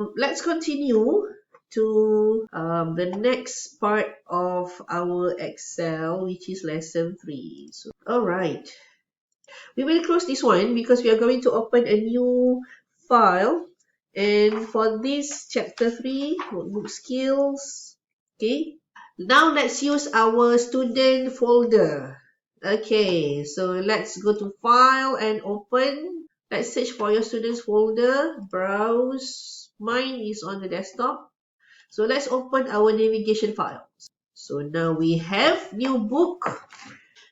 Let's continue to the next part of our Excel, which is lesson 3. So, all right. We will close this one because we are going to open a new file. And for this chapter 3, workbook skills. Okay. Now let's use our student folder. Okay, so let's go to file and open. Let's search for your students folder. Browse. Mine is on the desktop. So let's open our navigation file. So now we have new book.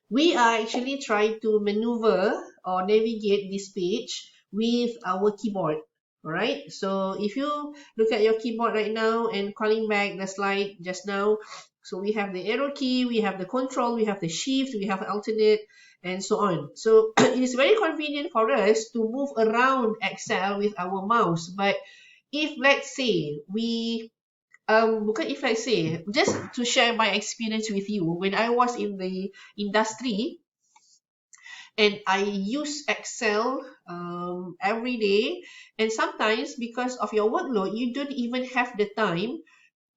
We are actually trying to maneuver or navigate this page with our keyboard. Alright, so if you look at your keyboard right now and calling back the slide just now, so we have the arrow key, we have the control, we have the shift, we have alternate, and so on. So it is very convenient for us to move around Excel with our mouse. But if let's say we bukan if I say, just to share my experience with you, when I was in the industry and I use Excel every day, and sometimes because of your workload, you don't even have the time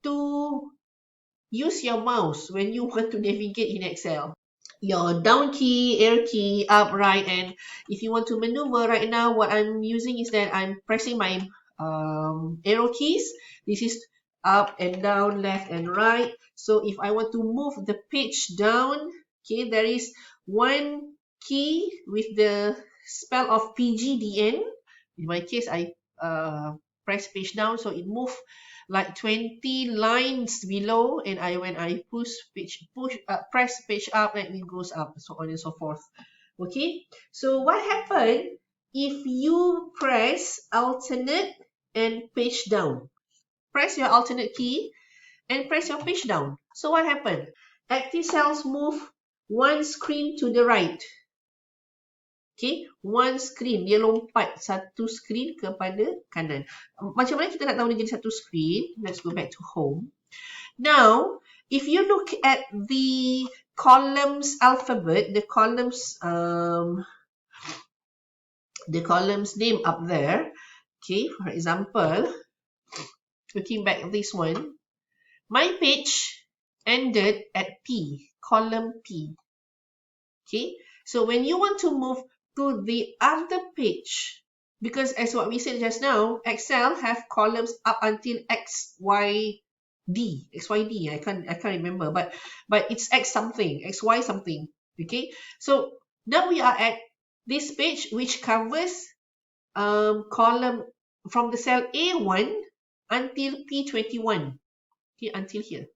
to use your mouse when you want to navigate in Excel. Your down key, air key, up, right, and if you want to maneuver right now, what I'm using is that I'm pressing my arrow keys. This is up and down, left and right. So if I want to move the page down, okay, there is one key with the spell of PGDN. In my case, I press page down, so it moved like 20 lines below, and when I press page up, and it goes up, so on and so forth. Okay, so what happened if you press alternate and page down? Press your alternate key and press your page down. So what happened? Active cells move one screen to the right. Okay, one screen, dia lompat satu screen kepada kanan. Macam mana kita nak tahu dia jadi satu screen? Let's go back to home. Now, if you look at the columns alphabet, the columns name up there, okay, for example, looking back at this one, my page ended at P, column P. Okay, so when you want to move to the other page, because as what we said just now, Excel have columns up until X, Y, D, XYD. I can't remember, but it's X something, XY something. Okay, so now we are at this page which covers column from the cell A1 until P21. Okay, until here.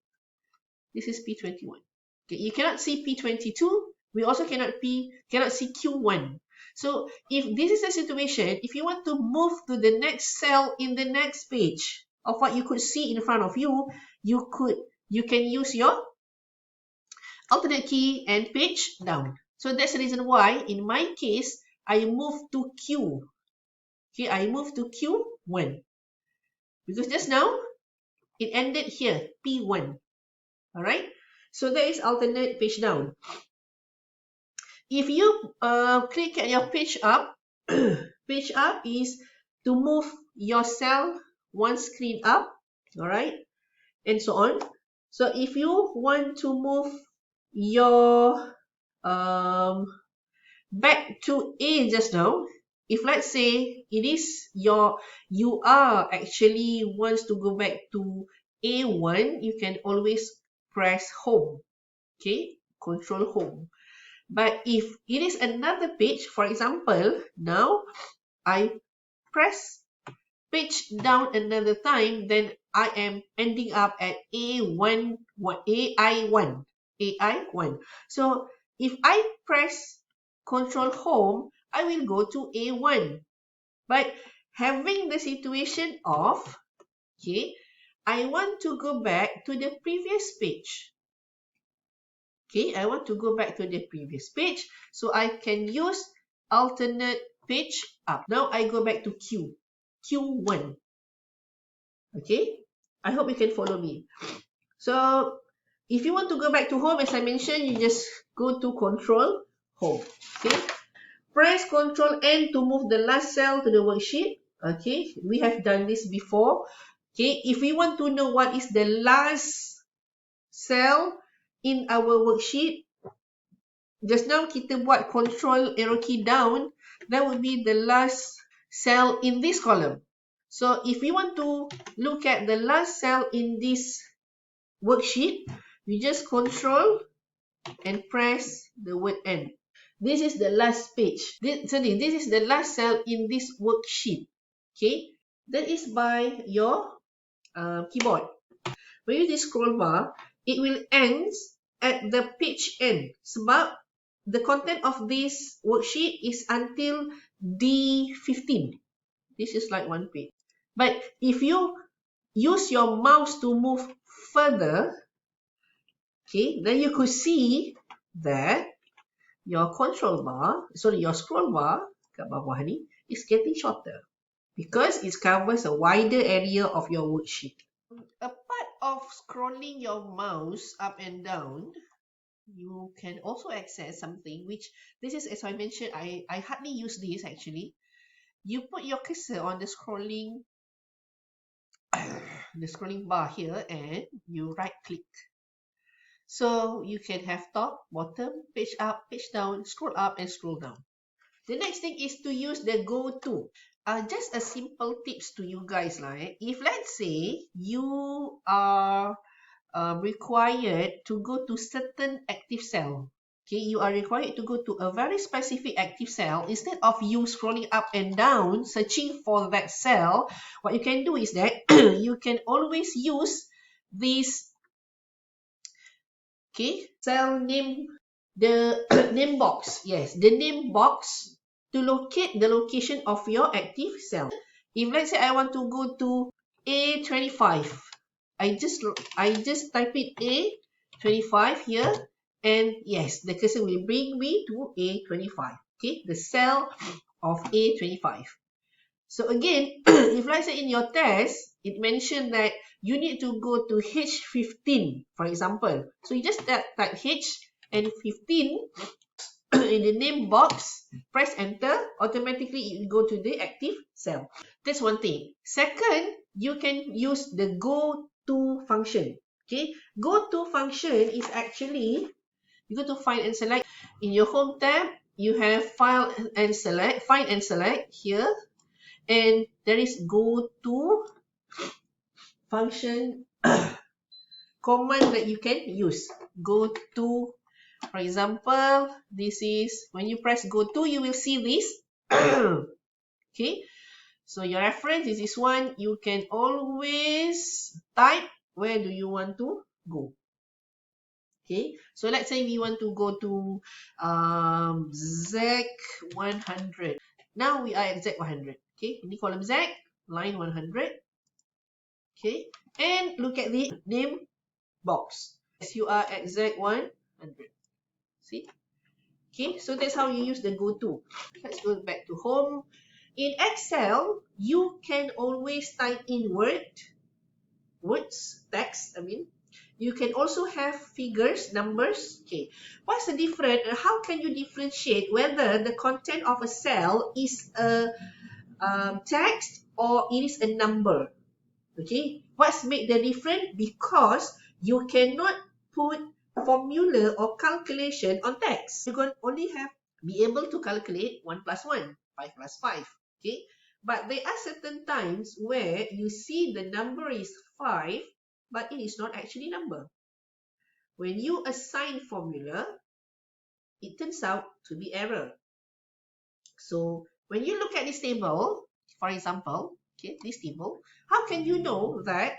This is P21. Okay, you cannot see P22. We also cannot see Q1. So if this is a situation, if you want to move to the next cell in the next page of what you could see in front of you, you can use your alternate key and page down. So that's the reason why in my case I move to Q. Okay, I move to Q1 because just now it ended here, P1. All right. So that is alternate page down. If you click at your page up, page up is to move your cell one screen up, all right, and so on. So if you want to move your back to A just now, if let's say it is you are actually wants to go back to A1, you can always press home, okay, control home. But if it is another page, for example, now I press page down another time, then I am ending up at AI1. So if I press control home, I will go to A1. But having the situation of, okay, I want to go back to the previous page. Okay, I want to go back to the previous page, so I can use alternate page up. Now I go back to Q1. Okay, I hope you can follow me. So if you want to go back to home, as I mentioned, you just go to control home. Okay, press control N to move the last cell to the worksheet. Okay, we have done this before. Okay, if we want to know what is the last cell in our worksheet, just now kita buat control arrow key down, that would be the last cell in this column. So if we want to look at the last cell in this worksheet, we just control and press the word N. This is the last page. This is the last cell in this worksheet. Okay, that is by your keyboard. When you use this scroll bar, it will end at the page end. Sebab the content of this worksheet is until D15. This is like one page. But if you use your mouse to move further, okay, then you could see that your your scroll bar kat bawah ni is getting shorter because it covers a wider area of your worksheet. A part of scrolling your mouse up and down, you can also access something which, this is, as I mentioned, I hardly use this actually. You put your cursor on the scrolling bar here and you right click. So you can have top, bottom, page up, page down, scroll up and scroll down. The next thing is to use the go to. Just a simple tips to you guys, right? If let's say you are required to go to certain active cell, okay, you are required to go to a very specific active cell. Instead of you scrolling up and down searching for that cell, what you can do is that you can always use this, okay, cell name, the name box. Yes, the name box to locate the location of your active cell. If let's say I want to go to A25, I just type it A25 here, and yes, the cursor will bring me to A25. Okay, the cell of A25. So again, if let's say in your test, it mentioned that you need to go to H15, for example. So you just type H and 15 in the name box, press enter, automatically it will go to the active cell. That's one thing. Second, you can use the go to function. Okay, go to function is actually, you go to find and select. In your home tab, you have find and select here, and there is go to function command that you can use. Go to, for example, this is when you press go to, you will see this. Okay, so your reference is this one. You can always type where do you want to go. Okay, so let's say we want to go to Z100. Now we are at Z100. Okay, in the column Z, line 100. Okay, and look at the name box. Yes, you are at Z100. See? Okay, so that's how you use the go to. Let's go back to home. In Excel, you can always type in words, text, I mean. You can also have figures, numbers. Okay, what's the difference? How can you differentiate whether the content of a cell is a text or it is a number? Okay, what's make the difference? Because you cannot put formula or calculation on text. You're going to only be able to calculate 1 plus 1, 5 plus 5. Okay, but there are certain times where you see the number is 5, but it is not actually number. When you assign formula, it turns out to be error. So when you look at this table, for example, okay, this table, how can you know that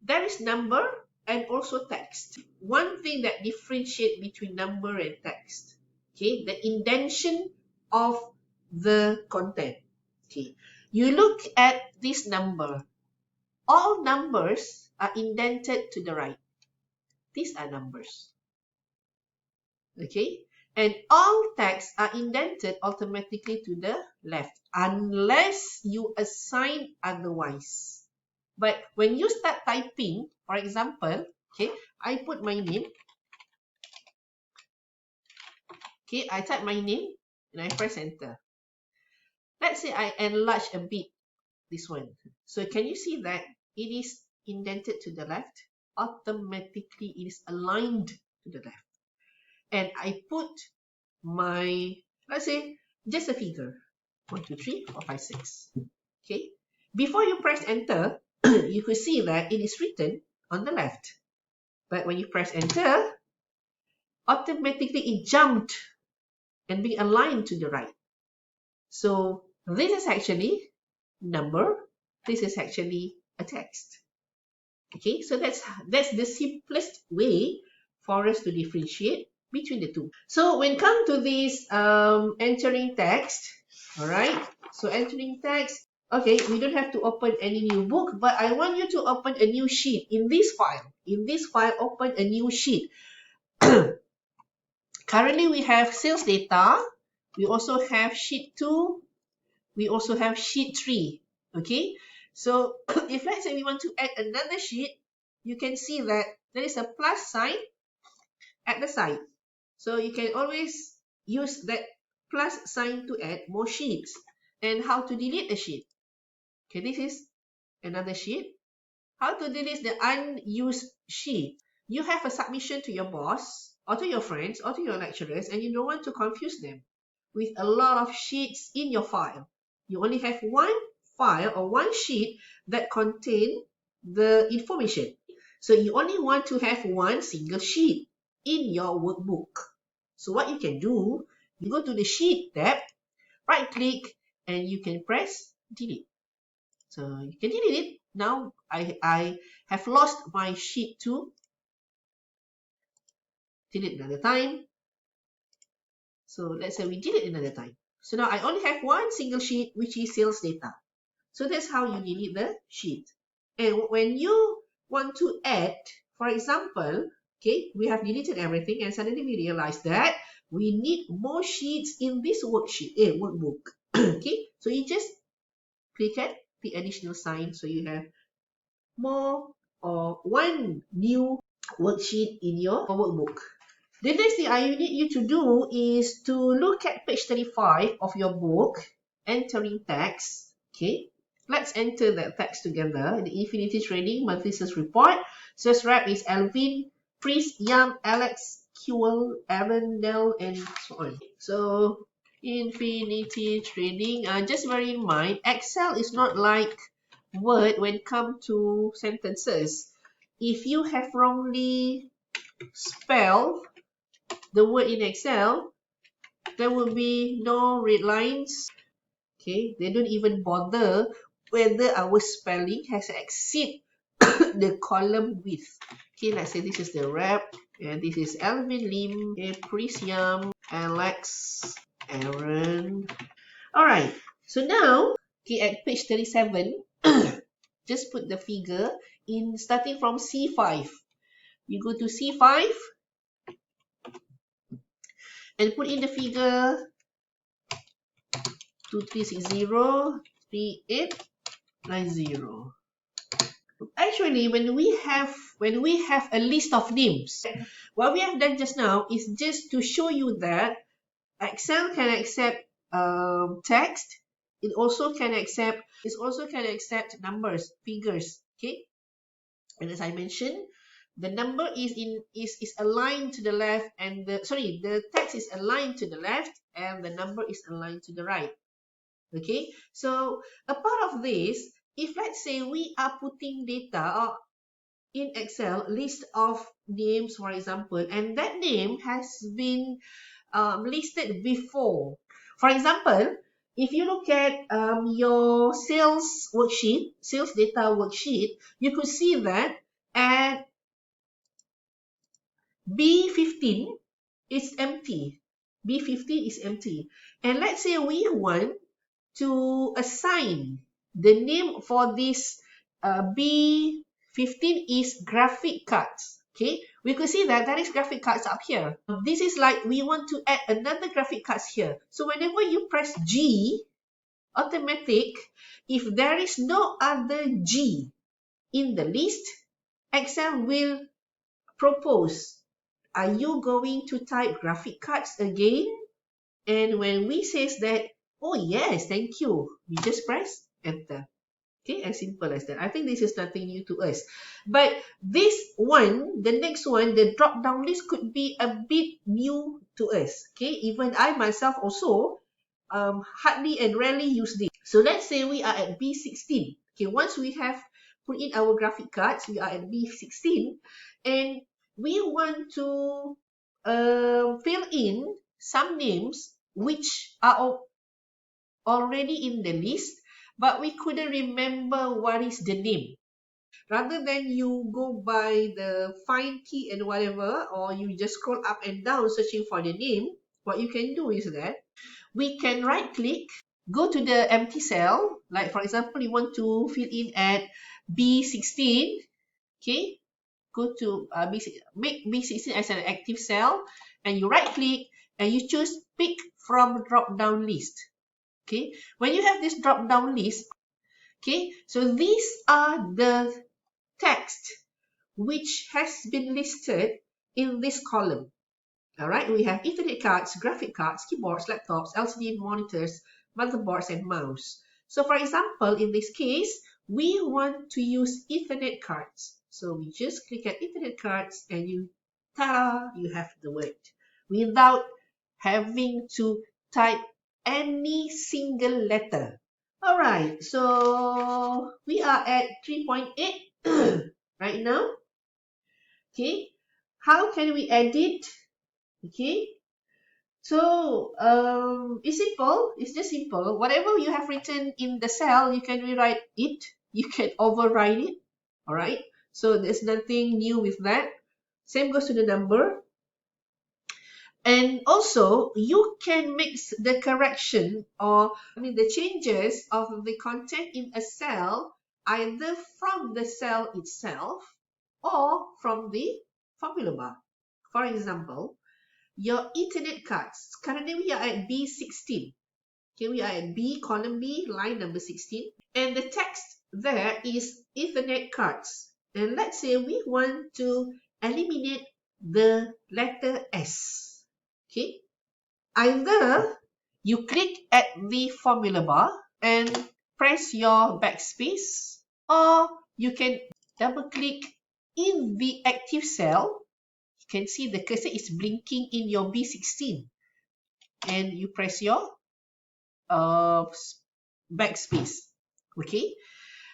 there is number and also text? One thing that differentiates between number and text, okay, the indentation of the content. Okay, you look at this number. All numbers are indented to the right. These are numbers. Okay, and all texts are indented automatically to the left unless you assign otherwise. But when you start typing, for example, okay, I put my name. Okay, I type my name and I press enter. Let's say I enlarge a bit this one. So can you see that it is indented to the left? Automatically it is aligned to the left. And I put my, let's say, just a figure. 1, 2, 3, 4, 5, 6. Okay. Before you press enter, you could see that it is written on the left. But when you press enter, automatically it jumped and be aligned to the right. So this is actually number. This is actually a text. Okay, so that's the simplest way for us to differentiate between the two. So when come to this entering text, all right. So entering text, okay, we don't have to open any new book, but I want you to open a new sheet in this file. In this file, open a new sheet. Currently, we have sales data. We also have sheet 2. We also have sheet 3. Okay, so if let's say we want to add another sheet, you can see that there is a plus sign at the side. So you can always use that plus sign to add more sheets. And how to delete a sheet? Okay, this is another sheet. How to delete the unused sheet? You have a submission to your boss or to your friends or to your lecturers, and you don't want to confuse them with a lot of sheets in your file. You only have one file or one sheet that contain the information. So you only want to have one single sheet in your workbook. So what you can do, you go to the sheet tab, right click, and you can press delete. So you can delete it. Now I have lost my sheet 2. Delete another time. So let's say we delete another time. So now I only have one single sheet, which is sales data. So that's how you delete the sheet. And when you want to add, for example, okay, we have deleted everything and suddenly we realize that we need more sheets in this workbook. Okay, so you just click at the additional sign, so you have more or one new worksheet in your workbook. The next thing I need you to do is to look at page 35 of your book, entering text. Okay, let's enter that text together. The Infinity Trading Monthly Sales Report. Sales rep is Alvin, Chris, Young, Alex, Kewell, Aaron, Nell, and so on. So Infinity Trading. Just bear in mind, Excel is not like Word when it comes to sentences. If you have wrongly spelled the word in Excel, there will be no red lines. Okay, they don't even bother whether our spelling has exceed the column width. Okay, let's say this is the rep, and this is Alvin Lim, Prisiam, Alex, Aaron. Alright, so now, okay, at page 37, just put the figure in starting from C5. You go to C5, and put in the figure 23603890. Actually, when we have a list of names, what we have done just now is just to show you that Excel can accept text. It also can accept numbers, figures. Okay, and as I mentioned, the number is aligned to the left, and the text is aligned to the left, and the number is aligned to the right. Okay, so a part of this, if let's say we are putting data in Excel, list of names, for example, and that name has been listed before. For example, if you look at your sales data worksheet, you could see that at B15 is empty. B15 is empty. And let's say we want to assign the name for this B15 is graphic cards. Okay, we could see that there is graphic cards up here. This is like we want to add another graphic cards here. So whenever you press G, automatic, if there is no other G in the list, Excel will propose, are you going to type graphic cards again? And when we says that, oh yes, thank you, we just press enter. Okay, as simple as that. I think this is nothing new to us. But this one, the next one, the drop-down list could be a bit new to us. Okay, even I myself also hardly and rarely use this. So let's say we are at B16. Okay, once we have put in our graphic cards, we are at B16, and we want to fill in some names which are already in the list, but we couldn't remember what is the name. Rather than you go by the find key and whatever, or you just scroll up and down searching for the name, what you can do is that we can right click, go to the empty cell, like for example, you want to fill in at B16, okay, go to make B16 as an active cell, and you right click and you choose pick from drop down list. Okay, when you have this drop down list, okay, so these are the text which has been listed in this column. All right, we have Ethernet cards, graphic cards, keyboards, laptops, LCD monitors, motherboards, and mouse. So for example, in this case, we want to use Ethernet cards. So we just click at Ethernet cards and you, ta-da, you have the word without having to type any single letter. All right, so we are at 3.8 right now. Okay, how can we edit? Okay, so it's simple. It's just simple. Whatever you have written in the cell, you can rewrite it. You can override it. All right. So there's nothing new with that. Same goes to the number. And also, you can mix the correction or the changes of the content in a cell either from the cell itself or from the formula bar. For example, your Ethernet cards. Currently, we are at B16. Okay, we are at B, column B, line number 16. And the text there is Ethernet cards. And let's say we want to eliminate the letter S. Okay, either you click at the formula bar and press your backspace, or you can double click in the active cell. You can see the cursor is blinking in your B16 and you press your backspace. Okay,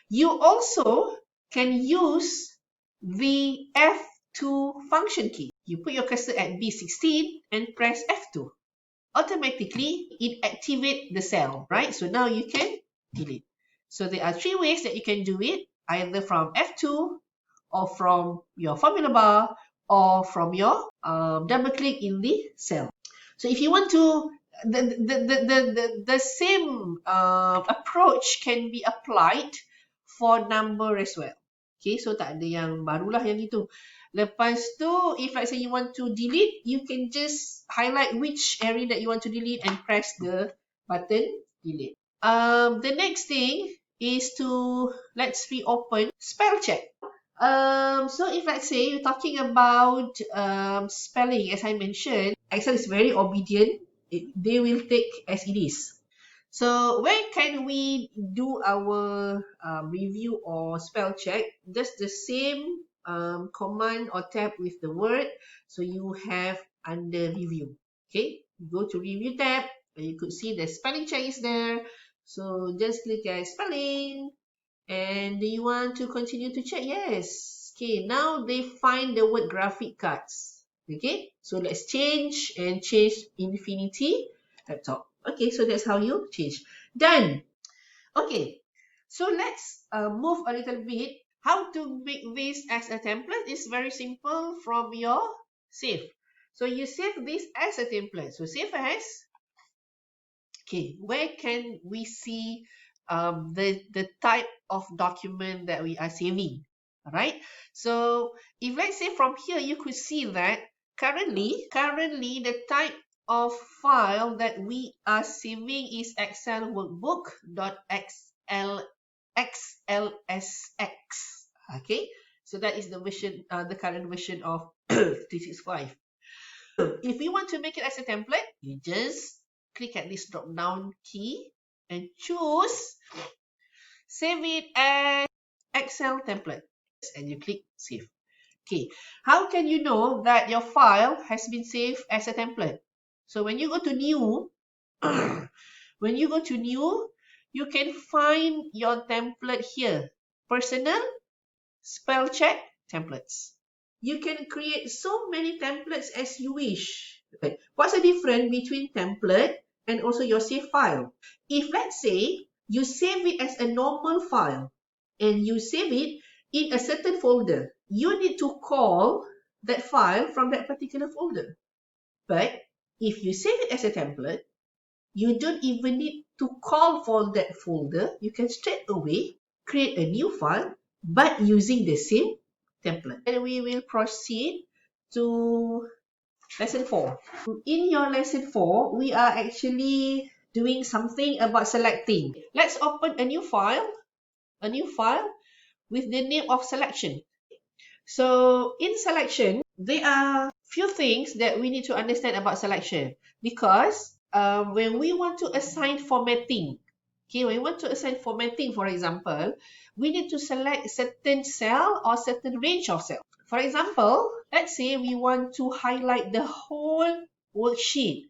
you also can use the F2 function key. You put your cursor at B16 and press F2. Automatically, it activates the cell, right? So now you can delete. So there are three ways that you can do it, either from F2 or from your formula bar or from your double click in the cell. So if you want to, the same approach can be applied for number as well. Okay, so tak ada yang barulah yang itu. Lepas tu, if let's say you want to delete, you can just highlight which area that you want to delete and press the button delete. The next thing is to, let's reopen spell check. So if let's say you're talking about spelling, as I mentioned, Excel is very obedient. They will take as it is. So where can we do our review or spell check? Just the same command or tab with the word. So you have under review. Okay, you go to review tab and you could see the spelling check is there. So just click at spelling. And do you want to continue to check? Yes. Okay, now they find the word graphic cards. Okay, so let's change and change Infinity laptop. Okay, so that's how you change. Done. Okay, so let's move a little bit. How to make this as a template is very simple from your save. So you save this as a template. So save as. Okay, where can we see the type of document that we are saving? All right. So if let's say from here you could see that currently the type of file that we are saving is Excel workbook.xlsx. Okay. So that is the version, the current version of 365. If you want to make it as a template, you just click at this drop down key and choose save it as Excel template, and you click save. Okay, how can you know that your file has been saved as a template? So when you go to new, when you go to new, you can find your template here. Personal, spell check, templates. You can create so many templates as you wish. Okay. What's the difference between template and also your save file? If let's say you save it as a normal file and you save it in a certain folder, you need to call that file from that particular folder. But if you save it as a template, you don't even need to call for that folder. You can straight away create a new file but using the same template. And we will proceed to lesson 4. In your lesson 4, we are actually doing something about selecting. Let's open a new file with the name of selection. So in selection, there are few things that we need to understand about selection, because when we want to assign formatting, okay, when we want to assign formatting, for example, we need to select certain cell or certain range of cells. For example, let's say we want to highlight the whole worksheet.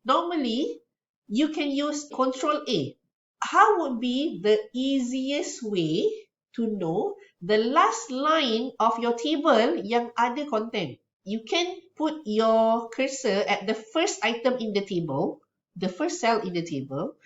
Normally, you can use Control A. How would be the easiest way to know the last line of your table yang ada content? You can put your cursor at the first item in the table, the first cell in the table,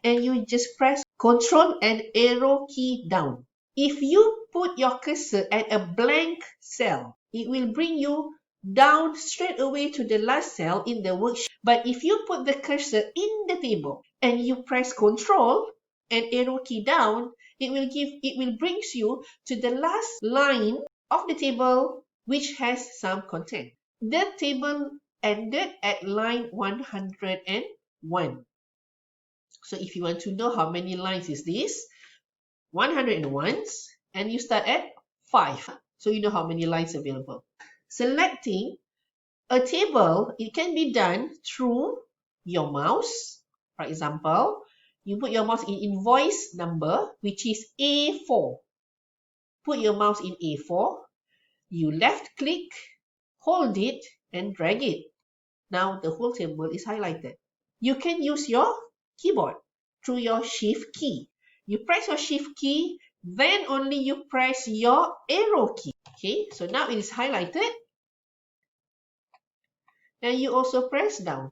and you just press Control and arrow key down. If you put your cursor at a blank cell, it will bring you down straight away to the last cell in the worksheet. But if you put the cursor in the table and you press Control and arrow key down, it will brings you to the last line of the table which has some content. The table ended at line 101. So if you want to know how many lines is this, 101, and you start at 5. So you know how many lines available. Selecting a table, it can be done through your mouse. For example, you put your mouse in invoice number, which is A4. Put your mouse in A4. You left click, hold it, and drag it. Now the whole table is highlighted. You can use your keyboard through your shift key. You press your shift key, then only you press your arrow key. Okay, so now it is highlighted. And you also press down.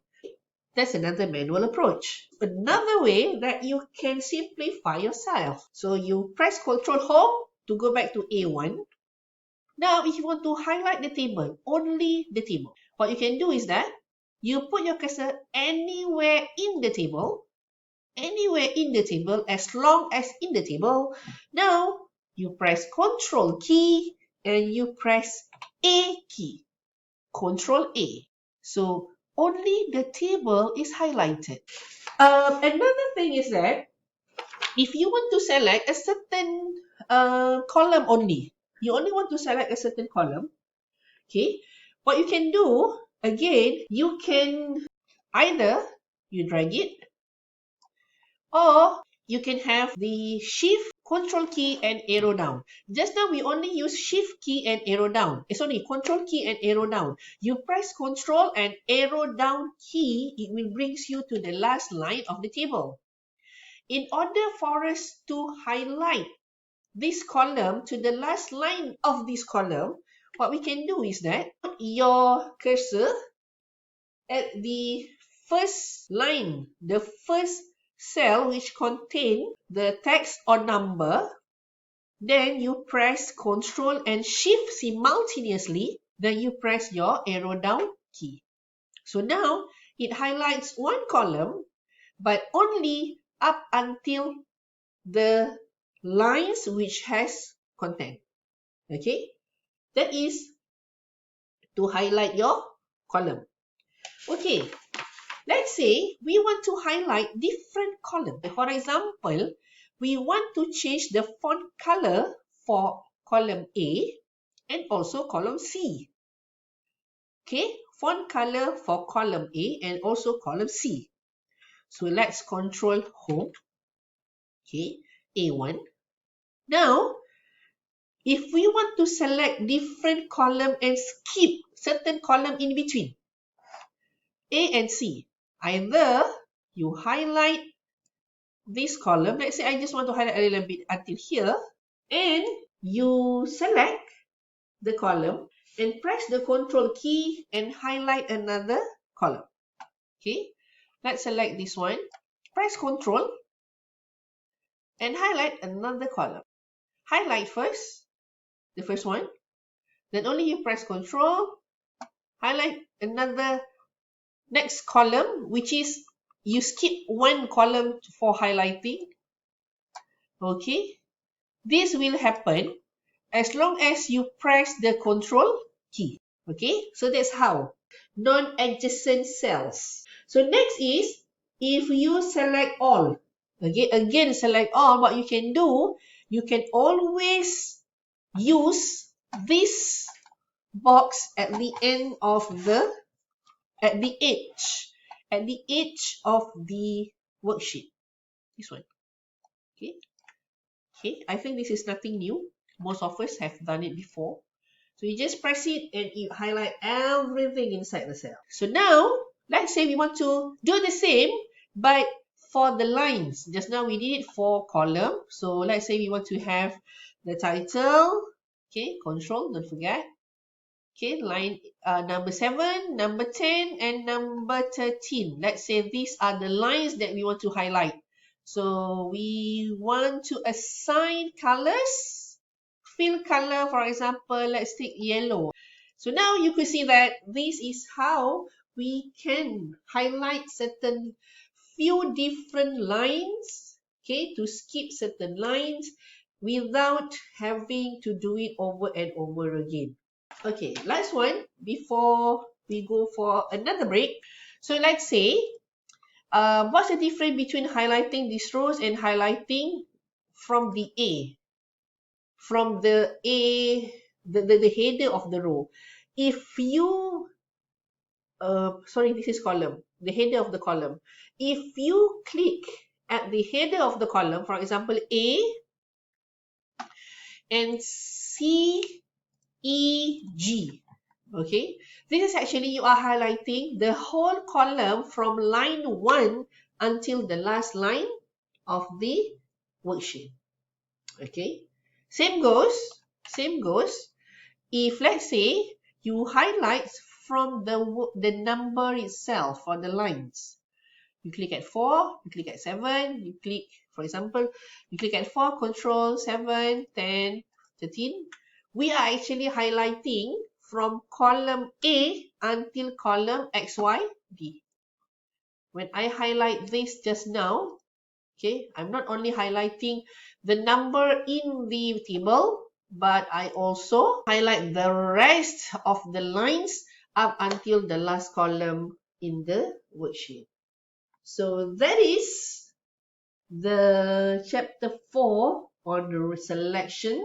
That's another manual approach. Another way that you can simplify yourself. So you press Ctrl Home to go back to A1. Now, if you want to highlight the table, only the table, what you can do is that you put your cursor anywhere in the table, as long as in the table. Now, you press Control key and you press A key. Control A. So only the table is highlighted. Another thing is that if you want to select a certain column only, you only want to select a certain column, okay, what you can do, again, you can either you drag it, or you can have the shift, control key and arrow down. Just now we only use shift key and arrow down. It's only control key and arrow down. You press control and arrow down key, it will brings you to the last line of the table. In order for us to highlight this column to the last line of this column, what we can do is that put your cursor at the first line, the first cell which contain the text or number, then you press Ctrl and Shift simultaneously, then you press your arrow down key. So now it highlights one column, but only up until the lines which has content. Okay, that is to highlight your column. Okay, let's say we want to highlight different columns. For example, we want to change the font color for column A and also column C. Okay, font color for column A and also column C. So let's control home. Okay, A1. Now, if we want to select different column and skip certain column in between, A and C, either you highlight this column, let's say I just want to highlight a little bit until here, and you select the column and press the Control key and highlight another column. Okay, let's select this one, press Control and highlight another column. Highlight first, the first one, then only you press Control, highlight another next column, which is you skip one column for highlighting. Okay, this will happen as long as you press the Control key. Okay, so that's how non-adjacent cells. So next is if you select all. Again select all, what you can do, you can always use this box at the end of the at the edge of the worksheet. This one. Okay, I think this is nothing new. Most of us have done it before. So you just press it and you highlight everything inside the cell. So now, let's say we want to do the same, but for the lines. Just now we did it for column. So let's say we want to have the title. Okay, Control, don't forget. Okay, line number 7, number 10, and number 13. Let's say these are the lines that we want to highlight. So we want to assign colors. Fill color, for example, let's take yellow. So now you could see that this is how we can highlight certain few different lines, okay, to skip certain lines without having to do it over and over again. Okay, last one before we go for another break. So let's say, what's the difference between highlighting these rows and highlighting from the A? From the A, the header of the row. If you, sorry, this is column, the header of the column. If you click at the header of the column, for example, A and C, E, G, okay, this is actually you are highlighting the whole column from line 1 until the last line of the worksheet. Okay, same goes if let's say you highlight from the number itself for the lines. You click at 4, you click at 7, you click, for example, you click at 4, Control 7, 10, 13. We are actually highlighting from column A until column X, Y, D. When I highlight this just now, okay, I'm not only highlighting the number in the table, but I also highlight the rest of the lines up until the last column in the worksheet. So that is the chapter 4 on the selection.